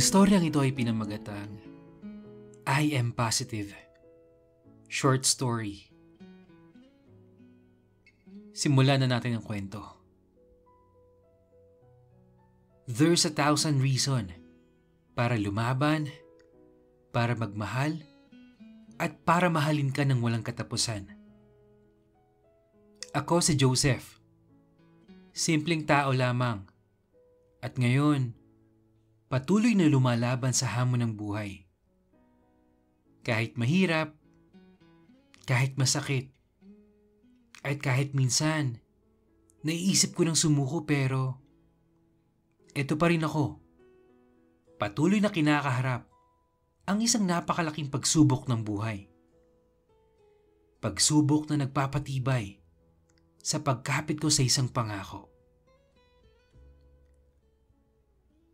storyang ito ay pinamagatang I Am Positive. Short story. Simulan na natin ang kwento. There's 1,000 reason para lumaban, para magmahal, at para mahalin ka ng walang katapusan. Ako si Joseph. Simpleng tao lamang. At ngayon, patuloy na lumalaban sa hamon ng buhay. Kahit mahirap, kahit masakit, at kahit minsan, naiisip ko ng sumuko pero eto pa rin ako. Patuloy na kinakaharap ang isang napakalaking pagsubok ng buhay. Pagsubok na nagpapatibay sa pagkapit ko sa isang pangako.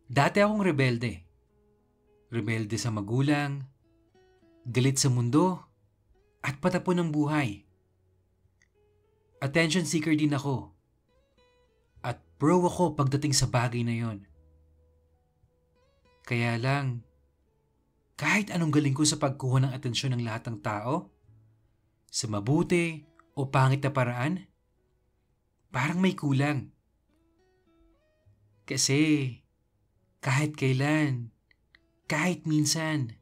Dati akong rebelde. Rebelde sa magulang, galit sa mundo, at patapon ng buhay. Attention seeker din ako. At pro ako pagdating sa bagay na yon. Kaya lang, kahit anong galing ko sa pagkuha ng atensyon ng lahat ng tao, sa mabuti o pangit na paraan, parang may kulang. Kasi kahit kailan, kahit minsan,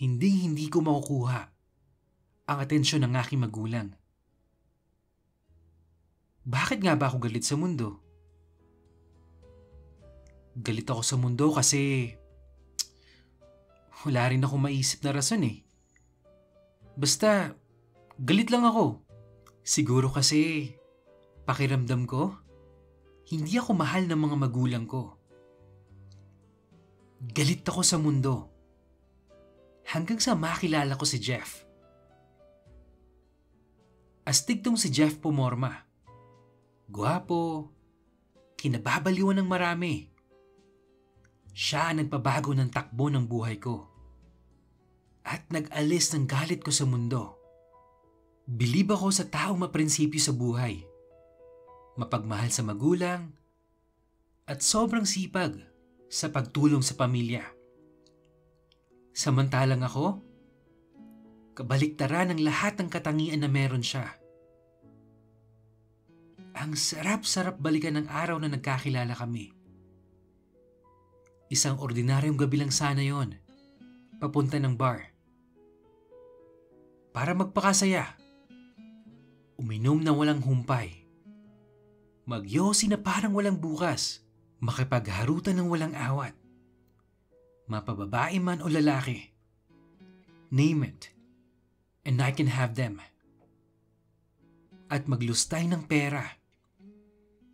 hindi ko makukuha ang atensyon ng aking magulang. Bakit nga ba ako galit sa mundo? Galit ako sa mundo kasi wala rin akong maisip na rason eh. Basta, galit lang ako. Siguro kasi, pakiramdam ko, hindi ako mahal ng mga magulang ko. Galit ako sa mundo. Hanggang sa makilala ko si Jeff. Astig tong si Jeff pumorma. Gwapo, kinababaliwan ng marami. Siya ang nagpabago ng takbo ng buhay ko. At nag-alis ng galit ko sa mundo. Bilib ako sa taong maprinsipyo sa buhay. Mapagmahal sa magulang, at sobrang sipag sa pagtulong sa pamilya. Samantalang ako, kabaliktaran ng lahat ng katangian na meron siya. Ang sarap-sarap balikan ng araw na nagkakilala kami. Isang ordinaryong gabi lang sana yon, papunta ng bar. Para magpakasaya, uminom na walang humpay, magyosi na parang walang bukas, makipagharutan ng walang awat, mapababae man o lalaki, name it, and I can have them. At maglustay ng pera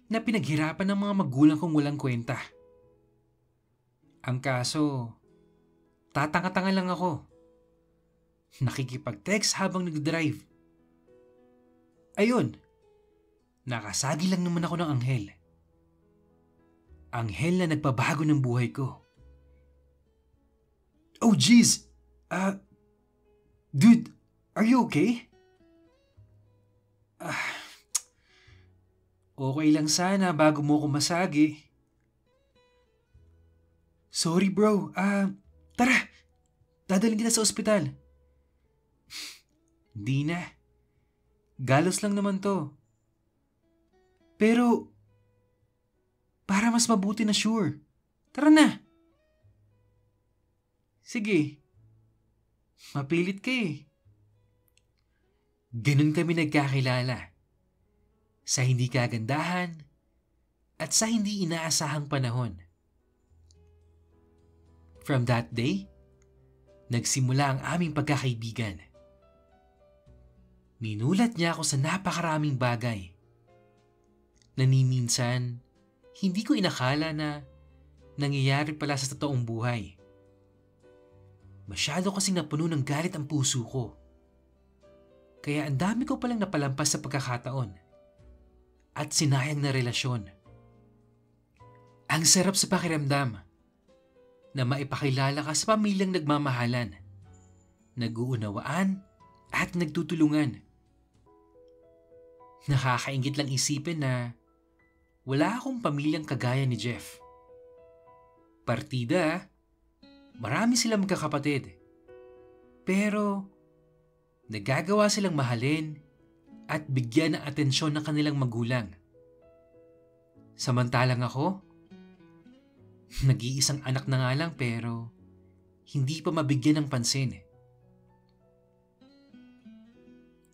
na pinaghirapan ng mga magulang kong walang kwenta. Ang kaso, tatanga-tanga lang ako. Nakikipag-text habang nag-drive. Ayun, nakasagi lang naman ako ng anghel. Anghel na nagpabago ng buhay ko. Oh jeez! Dude, are you okay? Okay lang sana bago mo ako masagi. Sorry bro, tara! Dadalhin kita sa ospital. Di na. Galos lang naman to. Pero, para mas mabuti na sure. Tara na. Sige. Mapilit ka eh. Ganun kami nagkakilala. Sa hindi kagandahan at sa hindi inaasahang panahon. From that day, nagsimula ang aming pagkakaibigan. Minulat niya ako sa napakaraming bagay na ni minsan hindi ko inakala na nangyayari pala sa totoong buhay. Masyado kasing napuno ng galit ang puso ko. Kaya ang dami ko palang napalampas sa pagkakataon at sinayang na relasyon. Ang sarap sa pakiramdam na maipakilala ka sa pamilyang nagmamahalan, nag-uunawaan at nagtutulungan. Nakakaingit lang isipin na wala akong pamilyang kagaya ni Jeff. Partida, marami silang magkakapatid. Pero nagagawa silang mahalin at bigyan ng atensyon ng kanilang magulang. Samantalang ako, nag-iisang anak na nga lang pero hindi pa mabigyan ng pansin.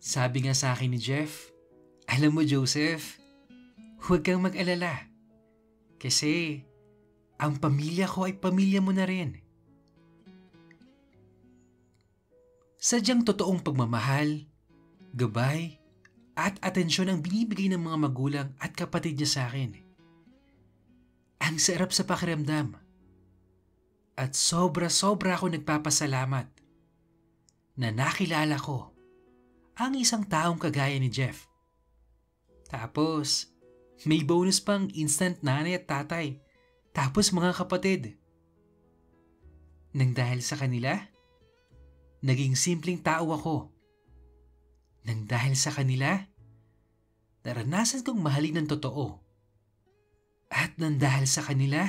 Sabi nga sa akin ni Jeff, alam mo Joseph, huwag kang mag-alala. Kasi ang pamilya ko ay pamilya mo na rin. Sadyang totoong pagmamahal, gabay, at atensyon ang binibigay ng mga magulang at kapatid niya sa akin. Ang sarap sa pakiramdam. At sobra-sobra ako nagpapasalamat na nakilala ko ang isang taong kagaya ni Jeff. Tapos, may bonus pang instant nanay at tatay. Tapos mga kapatid. Nang dahil sa kanila, naging simpleng tao ako. Nang dahil sa kanila, naranasan kong mahalin ng totoo. At nang dahil sa kanila,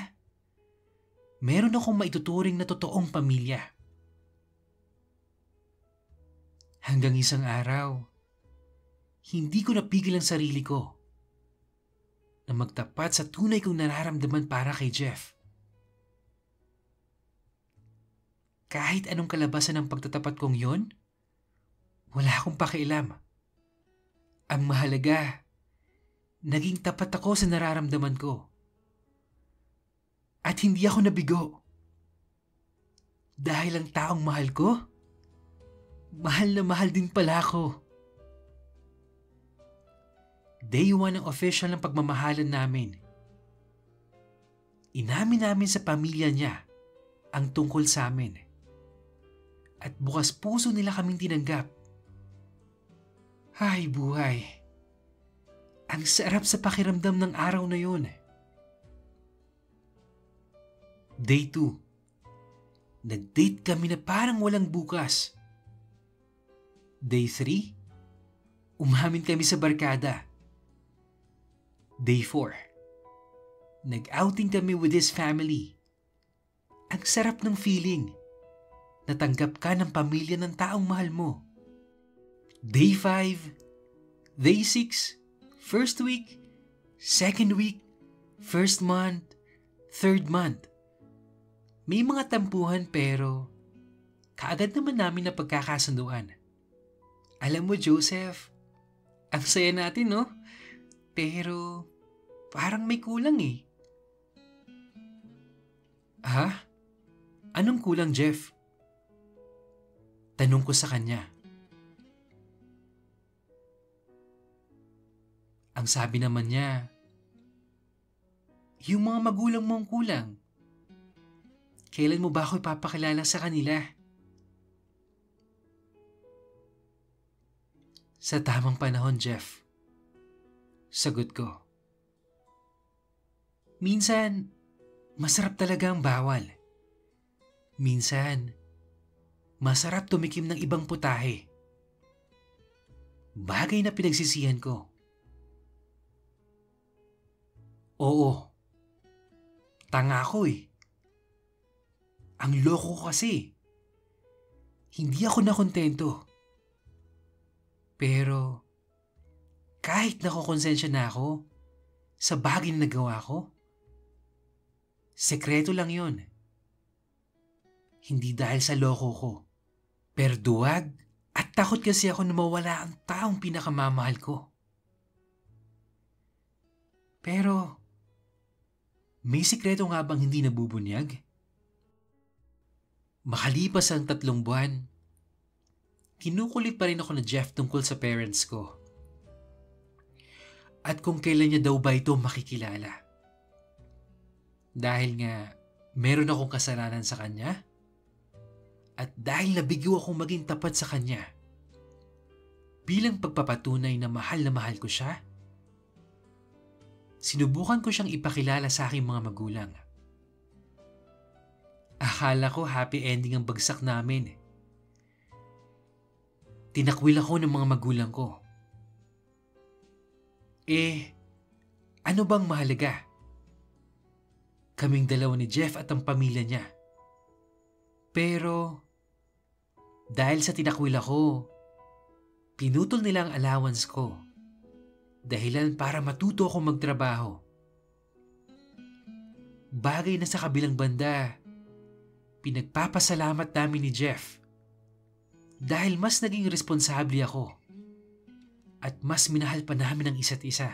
meron akong maituturing na totoong pamilya. Hanggang isang araw, hindi ko napigil ang sarili ko na magtapat sa tunay kong nararamdaman para kay Jeff. Kahit anong kalabasan ng pagtatapat kong yon, wala akong pakialam. Ang mahalaga, naging tapat ako sa nararamdaman ko. At hindi ako nabigo. Dahil ang taong mahal ko, mahal na mahal din pala ako. Day 1 ang official ng pagmamahalan namin. Inamin namin sa pamilya niya ang tungkol sa amin. At bukas puso nila kaming tinanggap. Ay buhay. Ang sarap sa pakiramdam ng araw na yun. Day 2. Nag-date kami na parang walang bukas. Day 3. Umamin kami sa barkada. Day 4. Nag-outing kami with his family. Ang sarap ng feeling. Natanggap ka ng pamilya ng taong mahal mo. Day 5. Day 6. First week. Second week. First month. Third month. May mga tampuhan pero kaagad naman namin na pagkakasunduan. Alam mo Joseph, ang saya natin no? Pero parang may kulang eh. Ha? Anong kulang Jeff? Tanong ko sa kanya. Ang sabi naman niya, yung mga magulang mo ang kulang. Kailan mo ba ako ipapakilala sa kanila? Sa tamang panahon, Jeff. Sagot ko. Minsan, masarap talaga ang bawal. Minsan, masarap tumikim ng ibang putahe. Bagay na pinagsisihan ko. Oo. Tanga ako eh. Ang loko ko kasi. Hindi ako nakontento. Pero, kahit nakokonsensya na ako sa bagay na nagawa ko, sekreto lang yon. Hindi dahil sa loko ko. Pero duwag at takot kasi ako na mawala ang taong pinakamamahal ko. Pero, may sikreto nga bang hindi nabubunyag? Makalipas ang 3 buwan, kinukulit pa rin ako na Jeff tungkol sa parents ko. At kung kailan niya daw ba ito makikilala. Dahil nga meron akong kasalanan sa kanya at dahil nabigo akong maging tapat sa kanya. Bilang pagpapatunay na mahal ko siya, sinubukan ko siyang ipakilala sa aking mga magulang. Akala ko happy ending ang bagsak namin. Tinakwil ako ng mga magulang ko. Ano bang mahalaga? kaming dalawa ni Jeff at ang pamilya niya. Pero dahil sa tinakwil ako, pinutol nila ang allowance ko. Dahilan para matuto akong magtrabaho. Bagay na sa kabilang banda, pinagpapasalamat namin ni Jeff dahil mas naging responsable ako at mas minahal pa namin ang isa't isa.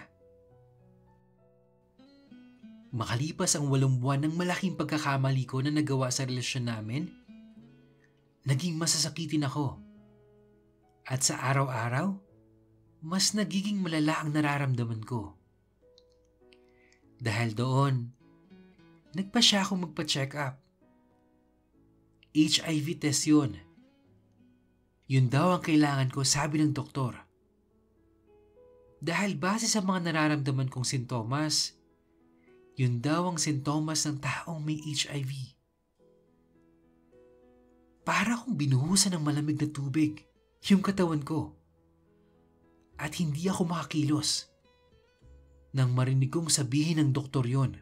Makalipas ang 8 buwan ng malaking pagkakamali ko na nagawa sa relasyon namin, naging masasakitin ako. At sa araw-araw, mas nagiging malala ang nararamdaman ko. Dahil doon, nagpa siya akong magpa-check up. HIV test yun. Yun daw ang kailangan ko, sabi ng doktor. Dahil base sa mga nararamdaman kong sintomas, yun daw ang sintomas ng taong may HIV. Para kong binuhusan ng malamig na tubig yung katawan ko at hindi ako makakilos nang marinig kong sabihin ng doktor yon.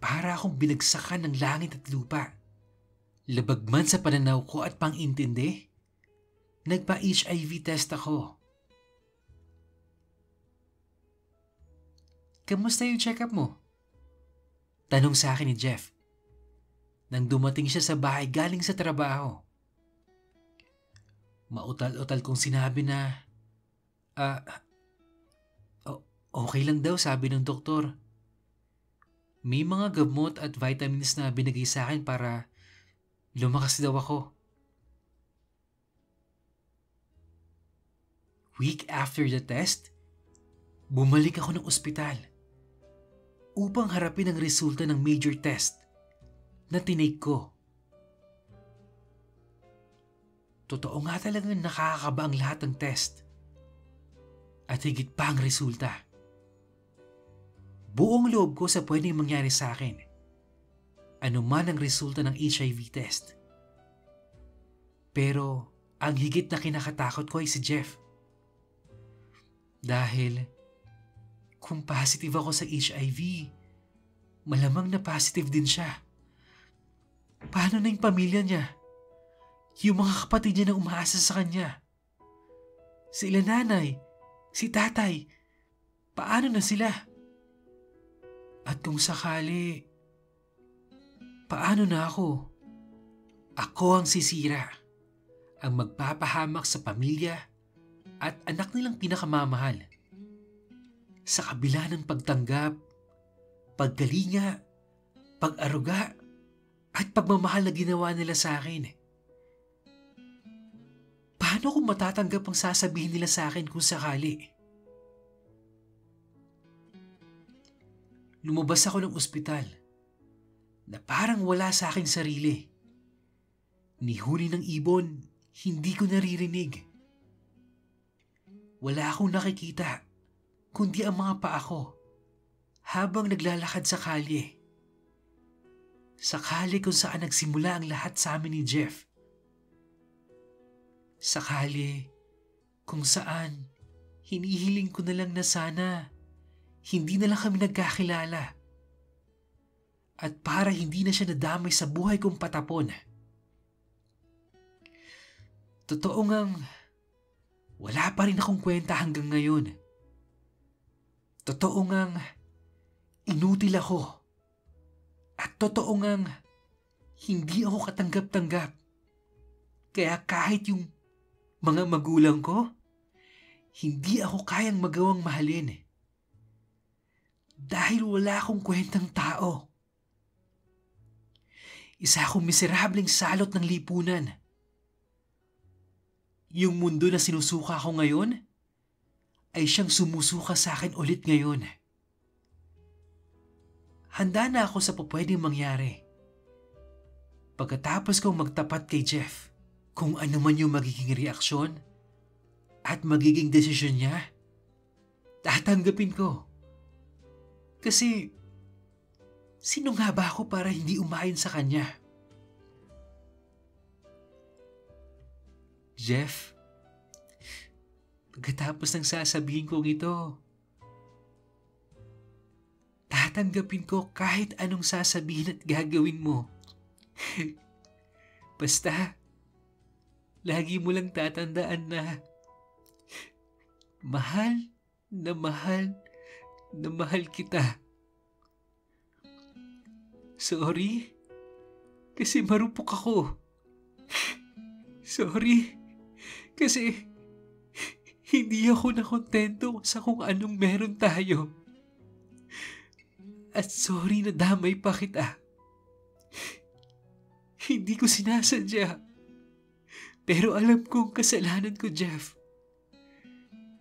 Para akong binagsakan ng langit at lupa. Labag man sa pananaw ko at pang-intindi, nagpa-HIV test ako. Kamusta yung check-up mo? Tanong sa akin ni Jeff nang dumating siya sa bahay galing sa trabaho. Mautal-utal kong sinabi na, okay lang daw, sabi ng doktor. May mga gamot at vitamins na binigay sa akin para lumakas daw ako. Week after the test, bumalik ako ng ospital upang harapin ang resulta ng major test na tinake ko. Totoo nga talagang nakakakaba ang lahat ng test at higit pa ang resulta. Buong loob ko sa pwedeng mangyari sa akin, ano man ang resulta ng HIV test. Pero ang higit na kinakatakot ko ay si Jeff. Dahil kung positive ako sa HIV, malamang na positive din siya. Paano na yung pamilya niya? Yung mga kapatid niya na umaasa sa kanya? Sila nanay, si tatay, paano na sila? At kung sakali, paano na ako? Ako ang sisira, ang magpapahamak sa pamilya at anak nilang pinakamamahal. Sa kabila ng pagtanggap, paggalinga, pag-aruga, at pagmamahal na ginawa nila sa akin. Paano kung matatanggap ang sasabihin nila sa akin kung sakali? Lumabas ako ng ospital na parang wala sa aking sarili. Ni huni ng ibon, hindi ko naririnig. Wala akong nakikita, kundi ang mga paa ko habang naglalakad sa kalye. Sa kalye kung saan nagsimula ang lahat sa amin ni Jeff. Sa kalye kung saan hinihiling ko na lang na sana hindi na lang kami nagkakilala. At para hindi na siya nadamay sa buhay kong patapon. Totoo ngang wala pa rin akong kwenta hanggang ngayon. Totoo ngang inutil ako. At totoo ngang hindi ako katanggap-tanggap. Kaya kahit yung mga magulang ko, hindi ako kayang magawang mahalin. Dahil wala akong kwentang tao. Isa akong miserableng salot ng lipunan. Yung mundo na sinusuka ko ngayon, ay siyang sumusuka sa akin ulit ngayon. Handa na ako sa pupwedeng mangyari. Pagkatapos kong magtapat kay Jeff, kung ano man yung magiging reaksyon at magiging desisyon niya, tatanggapin ko. Kasi, sino nga ba ako para hindi umayon sa kanya? Jeff, pagkatapos ng sasabihin kong ito, tatanggapin ko kahit anong sasabihin at gagawin mo. Basta, lagi mo lang tatandaan na mahal na mahal na mahal kita. Sorry, kasi marupok ako. Sorry, kasi hindi ako nakontento sa kung anong meron tayo. At sorry na damay pa kita. Hindi ko sinasadya. Pero alam kong kasalanan ko, Jeff.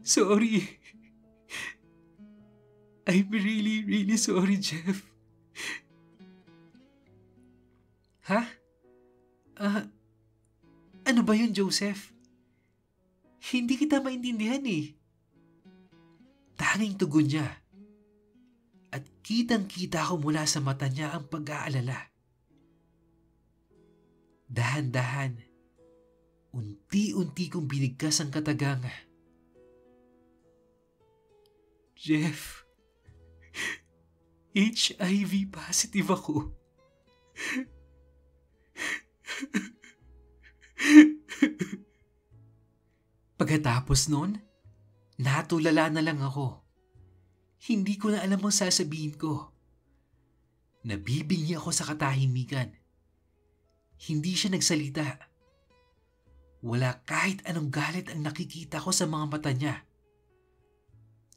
Sorry. I'm really, really sorry, Jeff. Ha? Ano ba yun, Joseph? Hindi kita maintindihan eh. Tanging tugon niya. At kitang-kita ko mula sa mata niya ang pag-aalala. Dahan-dahan, unti-unti kong binigkas ang katagang. Jeff, HIV positive ako. Pagkatapos nun, natulala na lang ako. Hindi ko na alam ang sasabihin ko. Nabibingi ako sa katahimikan. Hindi siya nagsalita. Wala kahit anong galit ang nakikita ko sa mga mata niya.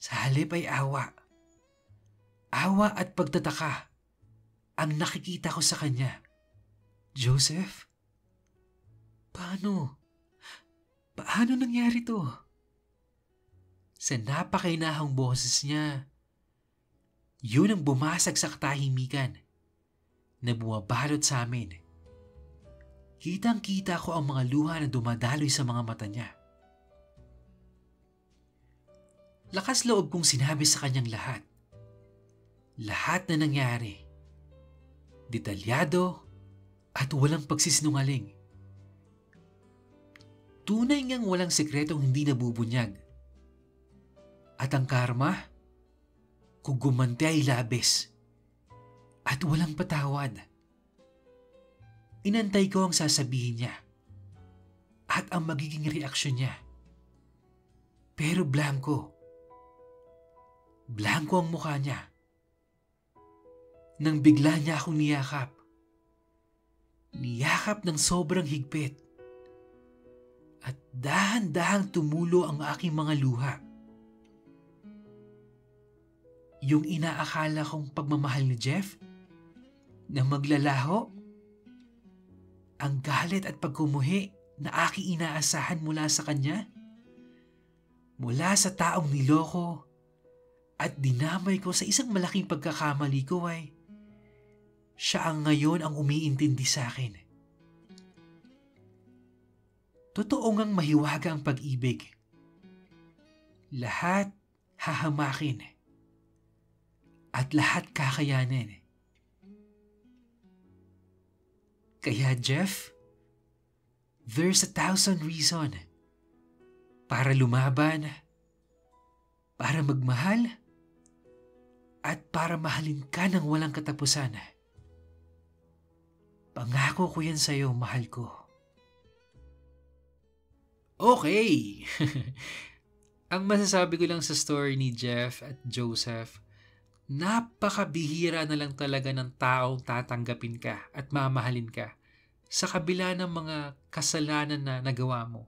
Sa halip ay awa. Awa at pagtataka ang nakikita ko sa kanya. Joseph? Paano? Paano nangyari to? Sa napakainahang boses niya, yun ang bumasag sa katahimikan na bumabalot sa amin. Kitang-kita ko ang mga luha na dumadaloy sa mga mata niya. Lakas loob kong sinabi sa kanyang lahat. Lahat na nangyari. Detalyado at walang pagsisinungaling. Tunay ngang walang sekretong hindi nabubunyag. At ang karma, kung gumanti ay labis. At walang patawad. Inantay ko ang sasabihin niya. At ang magiging reaksyon niya. Pero blanco. Blanco ang mukha niya. Nang bigla niya akong niyakap. Niyakap ng sobrang higpit. At dahan-dahang tumulo ang aking mga luha. Yung inaakala kong pagmamahal ni Jeff na maglalaho, ang galit at pagkumuhi na aking inaasahan mula sa kanya, mula sa taong niloko at dinamay ko sa isang malaking pagkakamali ko ay siya ang ngayon ang umiintindi sa akin. Totoo ngang mahiwaga ang pag-ibig. Lahat hahamakin. At lahat kakayanin. Kaya Jeff, there's 1,000 reasons para lumaban, para magmahal, at para mahalin ka ng walang katapusan. Pangako ko yan sa'yo, mahal ko. Okay. Ang masasabi ko lang sa story ni Jeff at Joseph, napakabihira na lang talaga ng taong tatanggapin ka at mamahalin ka sa kabila ng mga kasalanan na nagawa mo.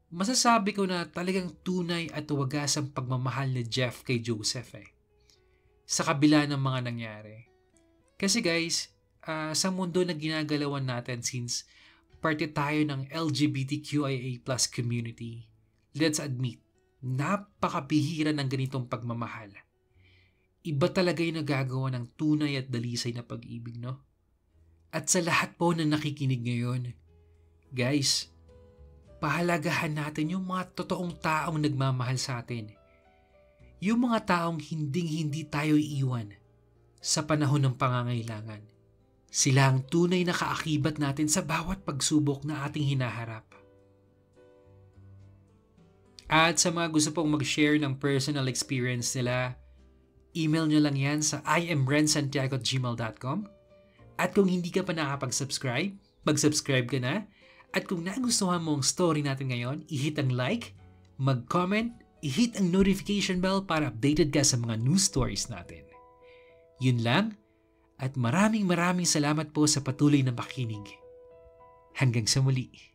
Masasabi ko na talagang tunay at wagas ang pagmamahal ni Jeff kay Joseph sa kabila ng mga nangyari. Kasi guys, sa mundo na ginagalawan natin since parte tayo ng LGBTQIA+ community, let's admit, napakabihira ng ganitong pagmamahal. Iba talaga yung nagagawa ng tunay at dalisay na pag-ibig, no? At sa lahat po na nakikinig ngayon, guys, pahalagahan natin yung mga totoong taong nagmamahal sa atin. Yung mga taong hindi tayo iiwan sa panahon ng pangangailangan. Sila ang tunay na kaakibat natin sa bawat pagsubok na ating hinaharap. At sa mga gusto pong mag-share ng personal experience nila, email nyo lang yan sa imrensantiago@gmail.com. At kung hindi ka pa nakapag-subscribe, mag-subscribe ka na. At kung nagustuhan mo ang story natin ngayon, i-hit ang like, mag-comment, i-hit ang notification bell para updated ka sa mga news stories natin. Yun lang, at maraming salamat po sa patuloy na pakinig. Hanggang sa muli.